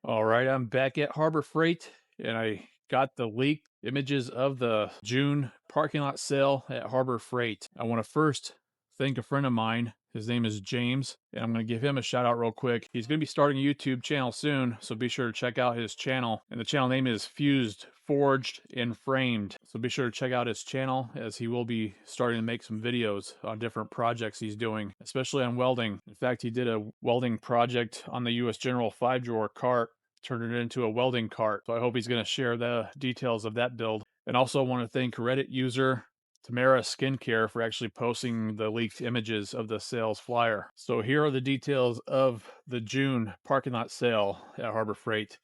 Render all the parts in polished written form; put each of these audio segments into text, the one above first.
All right, I'm back at Harbor Freight and I got the leaked images of the June parking lot sale at Harbor Freight. I want to first thank a friend of mine. His name is James, and I'm going to give him a shout out real quick. He's going to be starting a YouTube channel soon, so be sure to check out his channel. And the channel name is Fused, Forged, and Framed. So be sure to check out his channel as he will be starting to make some videos on different projects he's doing, especially on welding. In fact, he did a welding project on the US General 5-drawer cart, turned it into a welding cart. So I hope he's going to share the details of that build. And also want to thank Reddit user Tamara Skincare for actually posting the leaked images of the sales flyer. So here are the details of the June parking lot sale at Harbor Freight.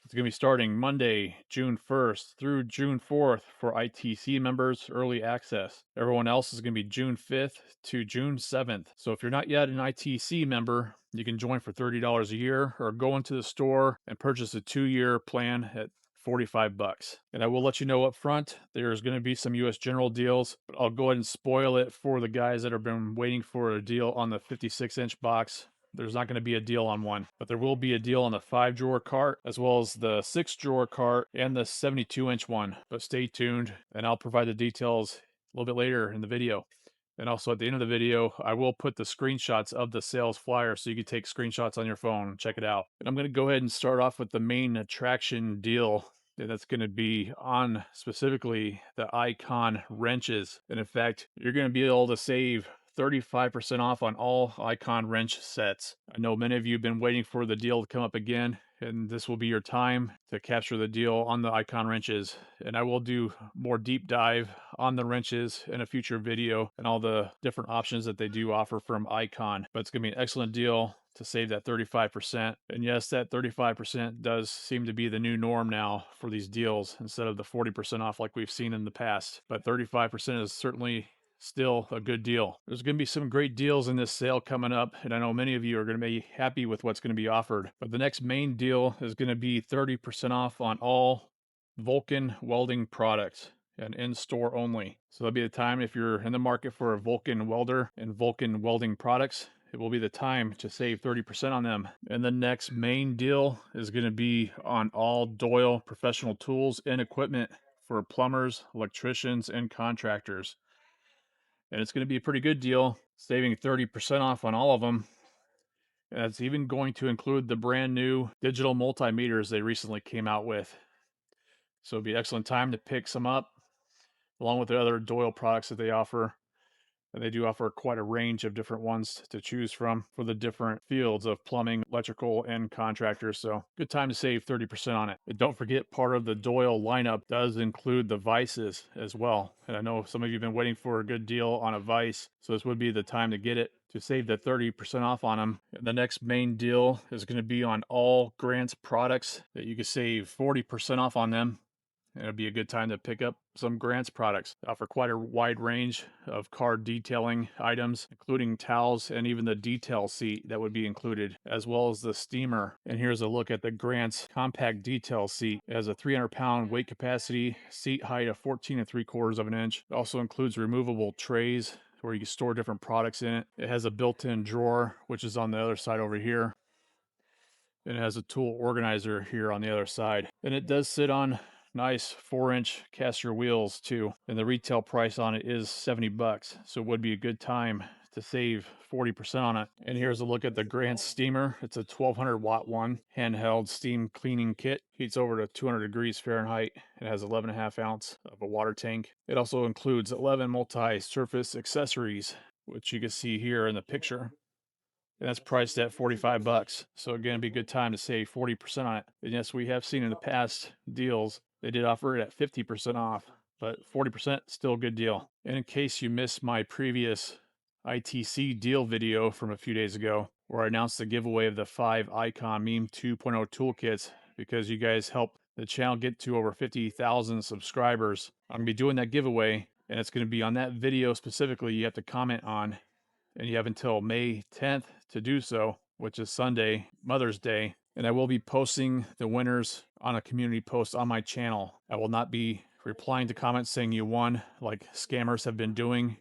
It's going to be starting Monday, June 1st through June 4th for ITC members, early access. Everyone else is going to be June 5th to June 7th. So if you're not yet an ITC member, you can join for $30 a year or go into the store and purchase a 2-year plan at 45 bucks. And I will let you know up front, there's going to be some US General deals, but I'll go ahead and spoil it for the guys that have been waiting for a deal on the 56-inch box. There's not going to be a deal on one, but there will be a deal on the 5-drawer cart, as well as the 6-drawer cart and the 72-inch one. But stay tuned, and I'll provide the details a little bit later in the video. And also at the end of the video, I will put the screenshots of the sales flyer so you can take screenshots on your phone and check it out. And I'm going to go ahead and start off with the main attraction deal that's going to be on specifically the Icon wrenches. And in fact, you're going to be able to save 35% off on all Icon wrench sets. I know many of you have been waiting for the deal to come up again, and this will be your time to capture the deal on the Icon wrenches. And I will do more deep dive on the wrenches in a future video and all the different options that they do offer from Icon. But it's going to be an excellent deal to save that 35%. And yes, that 35% does seem to be the new norm now for these deals instead of the 40% off like we've seen in the past. But 35% is certainly still a good deal. There's going to be some great deals in this sale coming up, and I know many of you are going to be happy with what's going to be offered. But the next main deal is going to be 30% off on all Vulcan welding products and in-store only. So that'll be the time if you're in the market for a Vulcan welder and Vulcan welding products. It will be the time to save 30% on them. And the next main deal is going to be on all Doyle professional tools and equipment for plumbers, electricians, and contractors. And it's going to be a pretty good deal, saving 30% off on all of them. And that's even going to include the brand new digital multimeters they recently came out with. So it'd be an excellent time to pick some up, along with the other Doyle products that they offer. And they do offer quite a range of different ones to choose from for the different fields of plumbing, electrical, and contractors. So good time to save 30% on it. And don't forget, part of the Doyle lineup does include the vices as well. And I know some of you have been waiting for a good deal on a vise, so this would be the time to get it to save the 30% off on them. And the next main deal is going to be on all Grant's products that you can save 40% off on them. It'll be a good time to pick up some Grant's products. They offer quite a wide range of car detailing items, including towels and even the detail seat that would be included, as well as the steamer. And here's a look at the Grant's compact detail seat. It has a 300-pound weight capacity, seat height of 14 3/4 of an inch. It also includes removable trays where you can store different products in it. It has a built-in drawer, which is on the other side over here. And it has a tool organizer here on the other side. And it does sit on nice 4-inch caster wheels too. And the retail price on it is 70 bucks. So it would be a good time to save 40% on it. And here's a look at the Grant steamer. It's a 1200-watt one, handheld steam cleaning kit. Heats over to 200 degrees Fahrenheit. It has 11.5 ounce of a water tank. It also includes 11 multi-surface accessories, which you can see here in the picture. And that's priced at 45 bucks. So again, it'd be a good time to save 40% on it. And yes, we have seen in the past deals, they did offer it at 50% off, but 40% still a good deal. And in case you missed my previous ITC deal video from a few days ago, where I announced the giveaway of the 5 Icon Meme 2.0 toolkits, because you guys helped the channel get to over 50,000 subscribers, I'm gonna be doing that giveaway, and it's gonna be on that video specifically you have to comment on. And you have until May 10th to do so, which is Sunday, Mother's Day. And I will be posting the winners on a community post on my channel. I will not be replying to comments saying you won like scammers have been doing.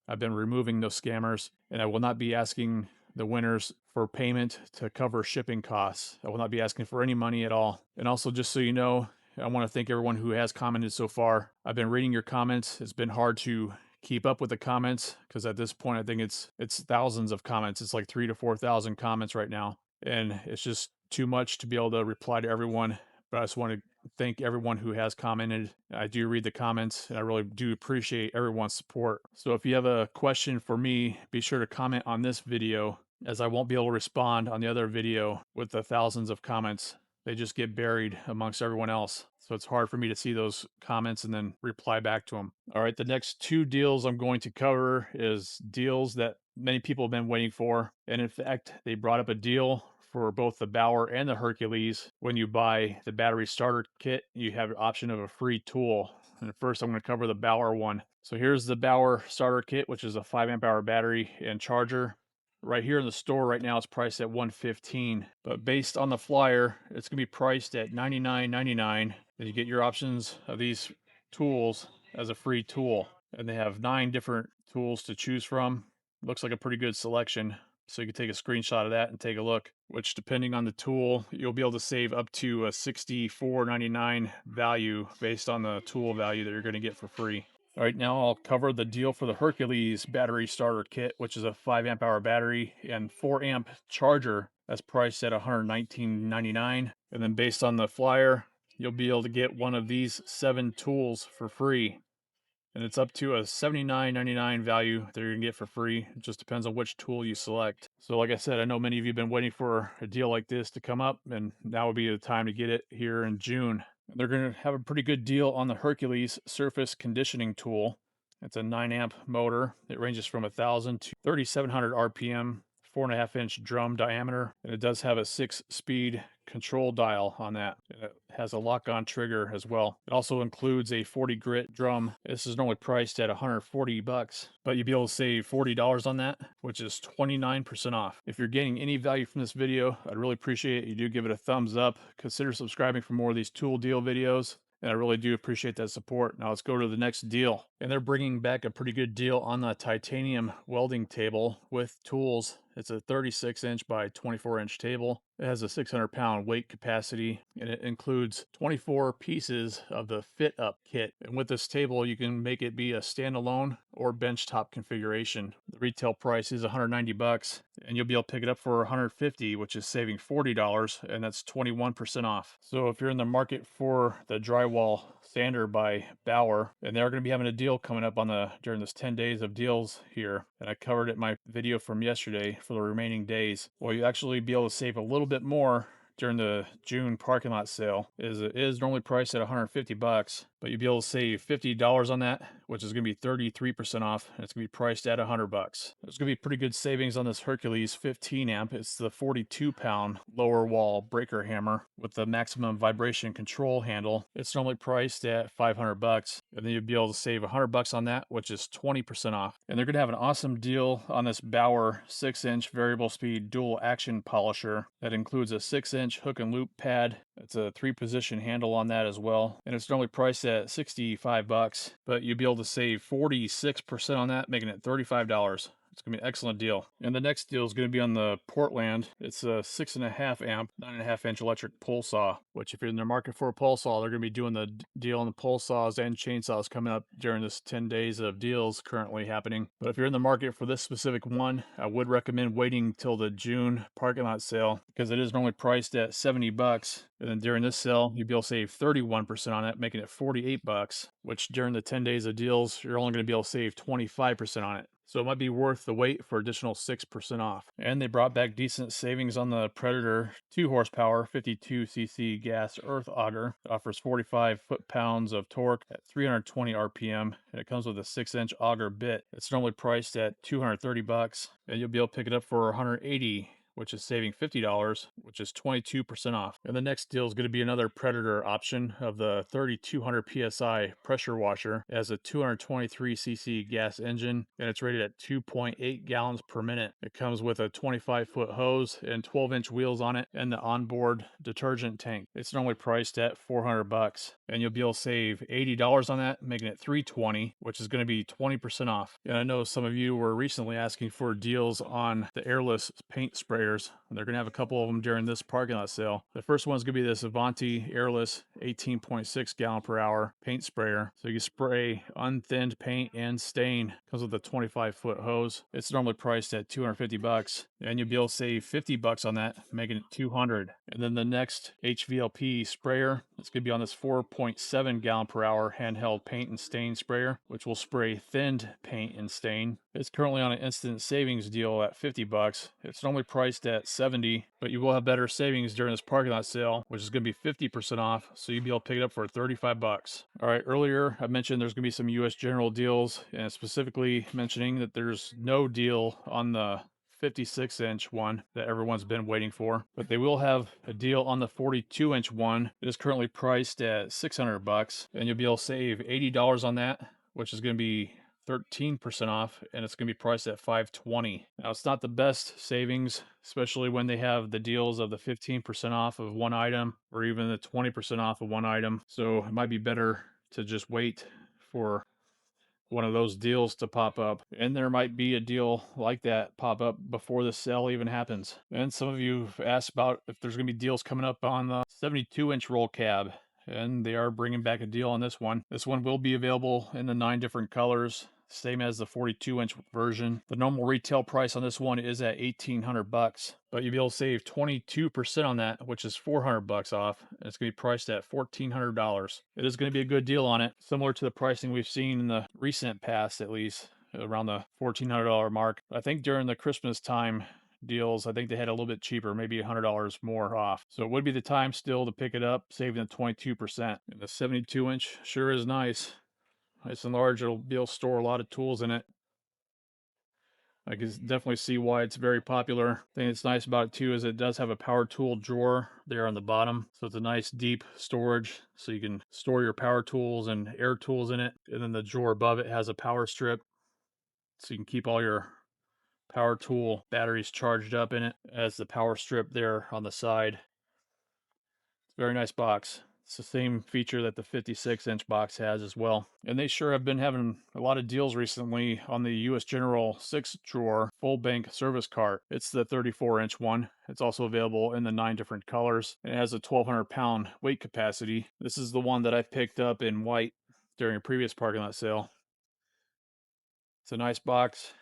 I've been removing those scammers, and I will not be asking the winners for payment to cover shipping costs. I will not be asking for any money at all. And also, just so you know, I want to thank everyone who has commented so far. I've been reading your comments. It's been hard to keep up with the comments because at this point I think it's thousands of comments. It's like 3,000 to 4,000 comments right now, and it's just too much to be able to reply to everyone. But I just want to thank everyone who has commented. I do read the comments, and I really do appreciate everyone's support. So if you have a question for me, be sure to comment on this video, as I won't be able to respond on the other video with the thousands of comments. They just get buried amongst everyone else. So it's hard for me to see those comments and then reply back to them. All right, the next two deals I'm going to cover is deals that many people have been waiting for. And in fact, they brought up a deal for both the Bauer and the Hercules. When you buy the battery starter kit, you have an option of a free tool. And first I'm going to cover the Bauer one. So here's the Bauer starter kit, which is a 5 amp hour battery and charger. Right here in the store right now, it's priced at $115, but based on the flyer, it's gonna be priced at $99.99. And you get your options of these tools as a free tool, and they have 9 different tools to choose from. Looks like a pretty good selection. So you can take a screenshot of that and take a look, which depending on the tool, you'll be able to save up to a $64.99 value based on the tool value that you're going to get for free. All right, now I'll cover the deal for the Hercules battery starter kit, which is a 5 amp hour battery and 4 amp charger. That's priced at $119.99. And then based on the flyer, you'll be able to get one of these 7 tools for free. And it's up to a $79.99 value that you're gonna get for free. It just depends on which tool you select. So like I said, I know many of you have been waiting for a deal like this to come up, and now would be the time to get it here in June. They're gonna have a pretty good deal on the Hercules surface conditioning tool. It's a 9 amp motor. It ranges from 1,000 to 3,700 RPM, 4.5-inch drum diameter, and it does have a 6-speed control dial on that. It has a lock-on trigger as well. It also includes a 40 grit drum. This is normally priced at $140, but you'll be able to save $40 on that, which is 29% off. If you're getting any value from this video, I'd really appreciate it. You do give it a thumbs up. Consider subscribing for more of these tool deal videos, and I really do appreciate that support. Now let's go to the next deal. And they're bringing back a pretty good deal on the titanium welding table with tools. It's a 36-inch by 24-inch table. It has a 600-pound weight capacity, and it includes 24 pieces of the Fit Up kit. And with this table, you can make it be a standalone or benchtop configuration. The retail price is $190, and you'll be able to pick it up for $150, which is saving $40, and that's 21% off. So if you're in the market for the drywall sander by Bauer, and they're going to be having a deal coming up during this 10 days of deals here, and I covered it in my video from yesterday for the remaining days. Well, you actually be able to save a little bit more during the June parking lot sale. It is normally priced at $150, but you'll be able to save $50 on that, which is going to be 33% off, and it's going to be priced at $100. There's going to be pretty good savings on this Hercules 15 amp. It's the 42-pound lower wall breaker hammer with the maximum vibration control handle. It's normally priced at $500, and then you'll be able to save $100 on that, which is 20% off. And they're going to have an awesome deal on this Bauer 6-inch variable speed dual action polisher that includes a 6-inch hook and loop pad. It's a 3-position handle on that as well, and it's normally priced at $65, but you'll be able to save 46% on that, making it $35. It's going to be an excellent deal. And the next deal is going to be on the Portland. It's a 6.5 amp, 9.5-inch electric pole saw, which if you're in the market for a pole saw, they're going to be doing the deal on the pole saws and chainsaws coming up during this 10 days of deals currently happening. But if you're in the market for this specific one, I would recommend waiting till the June parking lot sale, because it is normally priced at $70. And then during this sale, you'll be able to save 31% on it, making it $48, which during the 10 days of deals, you're only going to be able to save 25% on it. So it might be worth the wait for additional 6% off. And they brought back decent savings on the Predator 2 horsepower 52cc gas earth auger. It offers 45 foot-pounds of torque at 320 RPM, and it comes with a 6-inch auger bit. It's normally priced at $230, and you'll be able to pick it up for $180, which is saving $50, which is 22% off. And the next deal is going to be another Predator option of the 3200 PSI pressure washer. It has a 223cc gas engine, and it's rated at 2.8 gallons per minute. It comes with a 25-foot hose and 12-inch wheels on it, and the onboard detergent tank. It's normally priced at $400, and you'll be able to save $80 on that, making it $320, which is going to be 20% off. And I know some of you were recently asking for deals on the airless paint sprayers. They're going to have a couple of them during this parking lot sale. The first one's going to be this Avanti airless 18.6 gallon per hour paint sprayer. So you can spray unthinned paint and stain. Comes with a 25-foot hose. It's normally priced at $250, and you'll be able to save $50 on that, making it $200. And then the next HVLP sprayer, it's going to be on this 4.7 gallon per hour handheld paint and stain sprayer, which will spray thinned paint and stain. It's currently on an instant savings deal at $50. It's normally priced at $70, but you will have better savings during this parking lot sale, which is going to be 50% off, so you'll be able to pick it up for $35. All right, earlier I mentioned there's going to be some US General deals, and specifically mentioning that there's no deal on the 56-inch one that everyone's been waiting for, but they will have a deal on the 42-inch one. It is currently priced at $600, and you'll be able to save $80 on that, which is going to be 13% off, and it's going to be priced at $520. Now, it's not the best savings, especially when they have the deals of the 15% off of one item or even the 20% off of one item. So it might be better to just wait for one of those deals to pop up, and there might be a deal like that pop up before the sale even happens. And some of you have asked about if there's going to be deals coming up on the 72-inch roll cab, and they are bringing back a deal on this one. This one will be available in the 9 different colors, same as the 42-inch version. The normal retail price on this one is at $1,800, but you'll be able to save 22% on that, which is $400 off. And it's going to be priced at $1,400. It is going to be a good deal on it, similar to the pricing we've seen in the recent past, at least around the $1,400 mark. I think during the Christmas time deals, I think they had a little bit cheaper, maybe $100 more off. So it would be the time still to pick it up, saving the 22%. And the 72-inch sure is nice. Nice and large. It'll be able to store a lot of tools in it. I can definitely see why it's very popular. The thing that's nice about it too is it does have a power tool drawer there on the bottom. So it's a nice deep storage, so you can store your power tools and air tools in it. And then the drawer above it has a power strip, so you can keep all your power tool batteries charged up in it, as the power strip there on the side. It's a very nice box. It's the same feature that the 56-inch box has as well. And they sure have been having a lot of deals recently on the US General 6-drawer full bank service cart. It's the 34-inch one. It's also available in the 9 different colors. It has a 1,200-pound weight capacity. This is the one that I picked up in white during a previous parking lot sale. It's a nice box.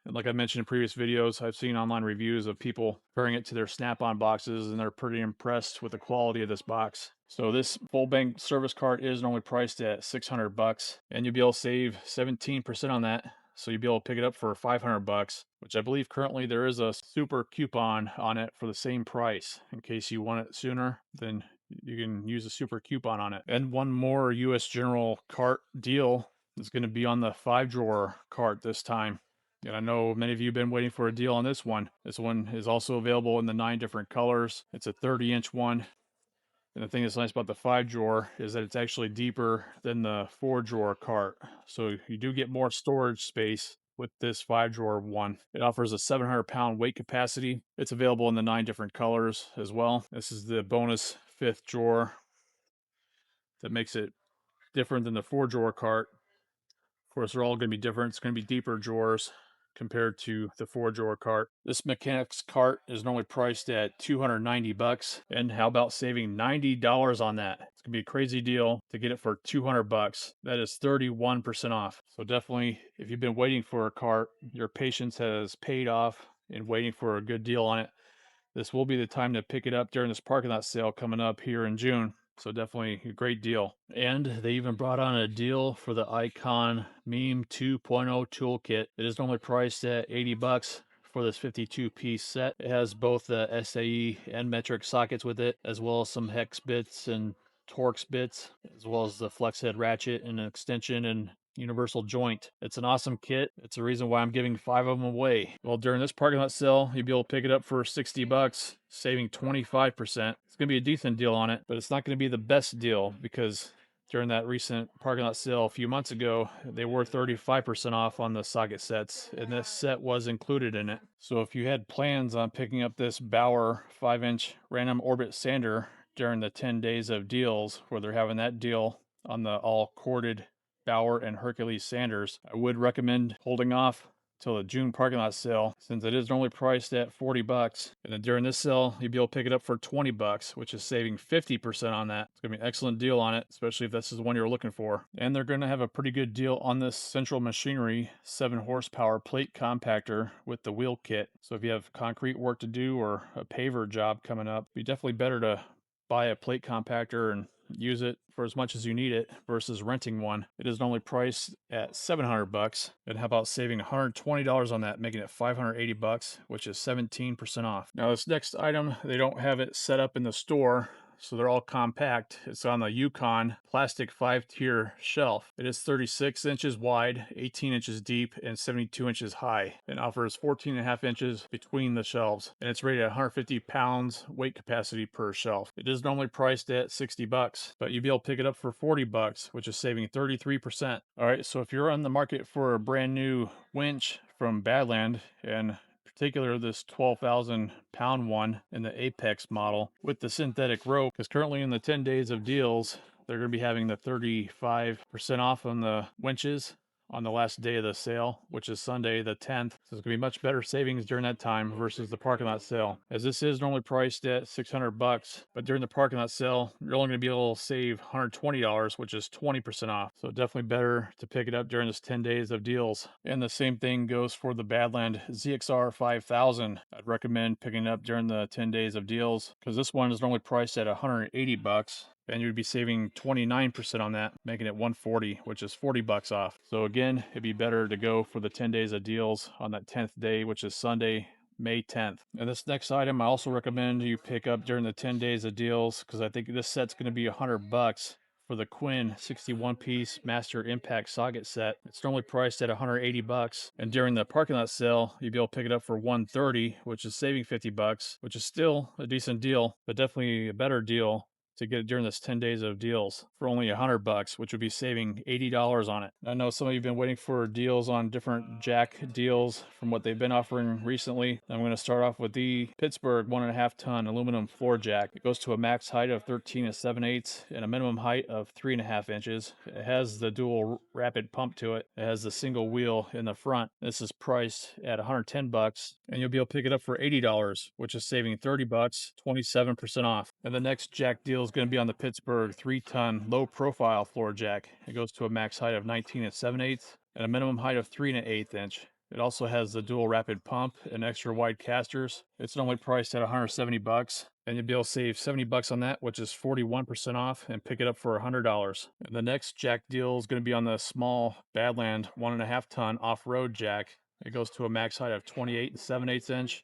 And like I mentioned in previous videos, I've seen online reviews of people comparing it to their Snap-on boxes, and they're pretty impressed with the quality of this box. So this full bank service cart is normally priced at $600, and you'll be able to save 17% on that. So you'll be able to pick it up for $500, which I believe currently there is a super coupon on it for the same price. In case you want it sooner, then you can use a super coupon on it. And one more US General cart deal is going to be on the 5-drawer cart this time. And I know many of you have been waiting for a deal on this one. This one is also available in the 9 different colors. It's a 30-inch one. And the thing that's nice about the 5-drawer is that it's actually deeper than the 4-drawer cart. So you do get more storage space with this 5-drawer one. It offers a 700-pound weight capacity. It's available in the 9 different colors as well. This is the bonus 5th drawer that makes it different than the 4-drawer cart. Of course, they're all going to be different. It's going to be deeper drawers compared to the 4-drawer cart. This mechanics cart is normally priced at $290, and how about saving $90 on that? It's gonna be a crazy deal to get it for $200. That is 31% off. So definitely, if you've been waiting for a cart, your patience has paid off in waiting for a good deal on it. This will be the time to pick it up during this parking lot sale coming up here in June. So definitely a great deal. And they even brought on a deal for the Icon Meme 2.0 toolkit. It is normally priced at $80 for this 52-piece set. It has both the SAE and metric sockets with it, as well as some hex bits and Torx bits, as well as the flex head ratchet and an extension and universal joint. It's an awesome kit. It's the reason why I'm giving 5 of them away. Well, during this parking lot sale, you'll be able to pick it up for 60 bucks, saving 25%. It's going to be a decent deal on it, but it's not going to be the best deal because during that recent parking lot sale a few months ago, they were 35% off on the socket sets, and this set was included in it. So if you had plans on picking up this Bauer 5-inch random orbit sander during the 10 days of deals, where they're having that deal on the all corded Bauer and Hercules sanders, I would recommend holding off till the June parking lot sale, since it is normally priced at 40 bucks. And then during this sale, you'll be able to pick it up for 20 bucks, which is saving 50% on that. It's going to be an excellent deal on it, especially if this is the one you're looking for. And they're going to have a pretty good deal on this Central Machinery 7 horsepower plate compactor with the wheel kit. So if you have concrete work to do or a paver job coming up, it'd be definitely better to buy a plate compactor and use it for as much as you need it versus renting one. It is normally priced at 700 bucks. And how about saving $120 on that, making it 580 bucks, which is 17% off. Now this next item, they don't have it set up in the store, so they're all compact. It's on the Yukon plastic 5-tier shelf. It is 36 inches wide, 18 inches deep, and 72 inches high, and offers 14.5 inches between the shelves. And it's rated at 150 pounds weight capacity per shelf. It is normally priced at 60 bucks, but you'll be able to pick it up for 40 bucks, which is saving 33%. All right, so if you're on the market for a brand new winch from Badland, and particular this 12,000 pound one in the Apex model with the synthetic rope, because currently in the 10 days of deals, they're going to be having the 35% off on the winches on the last day of the sale, which is Sunday the 10th. So it's going to be much better savings during that time versus the parking lot sale, as this is normally priced at 600 bucks, but during the parking lot sale, you're only going to be able to save $120, which is 20% off. So definitely better to pick it up during this 10 days of deals. And the same thing goes for the Badland ZXR 5000. I'd recommend picking it up during the 10 days of deals, because this one is normally priced at 180 bucks. And you'd be saving 29% on that, making it 140, which is 40 bucks off. So again, it'd be better to go for the 10 days of deals on that 10th day, which is Sunday, May 10th. And this next item I also recommend you pick up during the 10 days of deals, because I think this set's going to be 100 bucks for the Quinn 61-piece Master Impact socket set. It's normally priced at 180 bucks, and during the parking lot sale, you'll be able to pick it up for 130, which is saving 50 bucks, which is still a decent deal, but definitely a better deal to get it during this 10 days of deals for only 100 bucks, which would be saving $80 on it. I know some of you have been waiting for deals on different jack deals from what they've been offering recently. I'm going to start off with the Pittsburgh 1.5 ton aluminum floor jack. It goes to a max height of 13 7/8 and a minimum height of 3.5 inches. It has the dual rapid pump to it. It has the single wheel in the front. This is priced at 110 bucks, and you'll be able to pick it up for $80, which is saving 30 bucks, 27% off. And the next jack deal is going to be on the Pittsburgh 3-ton low profile floor jack. It goes to a max height of 19 7/8 and a minimum height of 3.1 inch. It also has the dual rapid pump and extra wide casters. It's normally priced at 170 bucks, and you'll be able to save 70 bucks on that, which is 41% off, and pick it up for $100. And the next jack deal is going to be on the small Badland 1.5 ton off-road jack. It goes to a max height of 28 7/8 inch,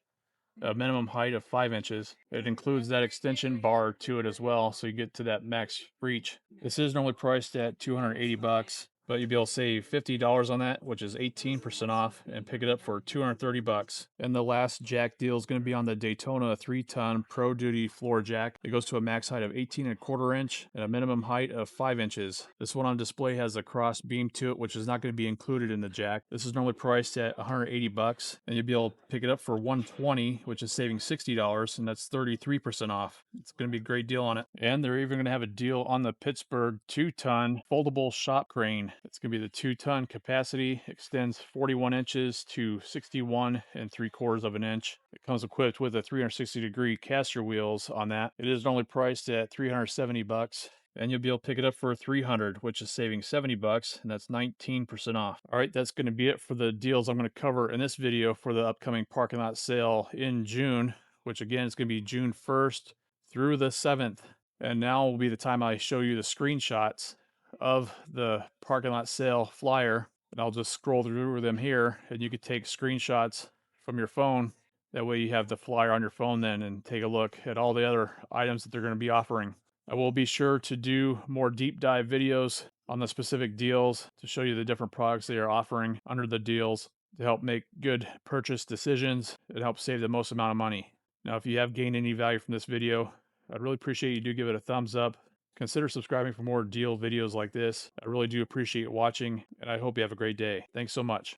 a minimum height of 5 inches. It includes that extension bar to it as well, so you get to that max reach. This is normally priced at 280 bucks, but you'll be able to save $50 on that, which is 18% off, and pick it up for 230 bucks. And the last jack deal is going to be on the Daytona 3-ton Pro Duty floor jack. It goes to a max height of 18.25 inch and a minimum height of 5 inches. This one on display has a cross beam to it, which is not going to be included in the jack. This is normally priced at 180 bucks, and you'll be able to pick it up for 120, which is saving $60, and that's 33% off. It's going to be a great deal on it. And they're even going to have a deal on the Pittsburgh 2-ton foldable shop crane. It's going to be the 2-ton capacity, extends 41 inches to 61.75 inch. It comes equipped with a 360-degree caster wheels on that. It is normally priced at 370 bucks, and you'll be able to pick it up for 300, which is saving 70 bucks, and that's 19% off. All right, that's going to be it for the deals I'm going to cover in this video for the upcoming parking lot sale in June, which again is going to be June 1st through the 7th. And now will be the time I show you the screenshots of the parking lot sale flyer, and I'll just scroll through them here, and you could take screenshots from your phone. That way you have the flyer on your phone then, and take a look at all the other items that they're going to be offering. I will be sure to do more deep dive videos on the specific deals to show you the different products they are offering under the deals to help make good purchase decisions and help save the most amount of money. Now, if you have gained any value from this video, I'd really appreciate you do give it a thumbs up. Consider subscribing for more deal videos like this. I really do appreciate watching, and I hope you have a great day. Thanks so much.